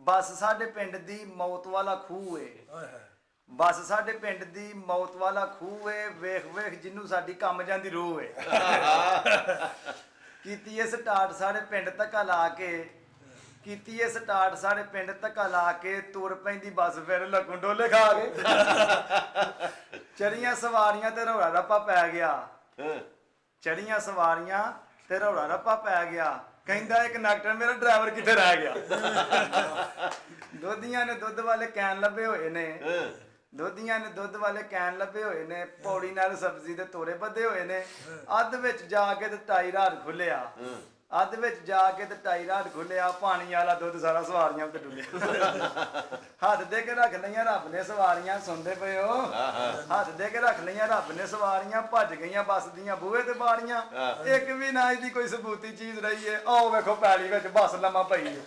ਬਸ ਸਾਡੇ ਪਿੰਡ ਦੀ ਮੌਤ ਵਾਲਾ ਖੂਹ ਏ। ਬਸ ਸਾਡੇ ਪਿੰਡ ਦੀ ਮੌਤ ਵਾਲਾ ਖੂਹ ਏ, ਵੇਖ ਵੇਖ ਜਿਹਨੂੰ ਸਾਡੀ ਕੰਮ ਜਾਂਦੀ ਰੂਹ ਏ। ਕੀਤੀ ਇਹ ਸਟਾਰਟ ਸਾਡੇ ਪਿੰਡ ਧੱਕਾ ਲਾ ਕੇ, ਕੀਤੀ ਇਹ ਸਟਾਰਟ ਸਾਡੇ ਪਿੰਡ ਧੱਕਾ ਲਾ ਕੇ, ਤੁਰ ਪੈਂਦੀ ਬੱਸ ਫਿਰ ਲੱਗੂ ਡੋਲੇ ਖਾ ਕੇ। ਚੜੀਆਂ ਸਵਾਰੀਆਂ ਤੇ ਰੌਲਾ ਰੱਪਾ ਪੈ ਗਿਆ, ਚੜੀਆਂ ਸਵਾਰੀਆਂ ਤੇ ਰੌਲਾ ਰੱਪਾ ਪੈ ਗਿਆ। ਕਹਿੰਦਾ ਇੱਕ ਕੰਡਕਟਰ ਮੇਰਾ ਡਰਾਈਵਰ ਕਿੱਥੇ ਰਹਿ ਗਿਆ। ਦੋਧੀਆਂ ਨੇ ਦੁੱਧ ਵਾਲੇ ਕੈਨ ਲੱਭੇ ਹੋਏ ਨੇ, ਦੋਧੀਆਂ ਨੇ ਦੁੱਧ ਵਾਲੇ ਕੈਨ ਲੱਭੇ ਹੋਏ ਨੇ, ਪੌੜੀ ਨਾਲ ਸਬਜ਼ੀ ਦੇ ਤੋਰੇ ਬੱਧੇ ਹੋਏ ਨੇ। ਅੱਧ ਵਿੱਚ ਜਾ ਕੇ ਤੇ ਟਾਈ ਰਾਤ ਖੁੱਲਿਆ, ਅੱਧ ਵਿੱਚ ਜਾ ਕੇ ਤੇ ਟਾਈ ਰਾਤ ਖੁੱਲਿਆ, ਪਾਣੀ ਵਾਲਾ ਦੁੱਧ ਸਾਰਾ ਸਵਾਰੀਆਂ ਉੱਤੇ ਡੁੱਲਿਆ। ਹੱਥ ਦੇ ਕੇ ਰੱਖ ਲਈਆਂ ਰੱਬ ਨੇ ਸਵਾਰੀਆਂ, ਸੁਣਦੇ ਪਏ ਹੋ? ਹੱਥ ਦੇ ਕੇ ਰੱਖ ਲਈਆਂ ਰੱਬ ਨੇ ਸਵਾਰੀਆਂ, ਭੱਜ ਗਈਆਂ ਬੱਸ ਦੀਆਂ ਬੂਹੇ ਤੇ ਬਾਰੀਆਂ। ਇੱਕ ਵੀ ਨਾ ਇਹਦੀ ਕੋਈ ਸਬੂਤੀ ਚੀਜ਼ ਰਹੀ ਏ। ਆਓ ਵੇਖੋ ਪੈਲੀ ਵਿੱਚ ਬੱਸ ਲੰਮਾ ਪਈ ਏ।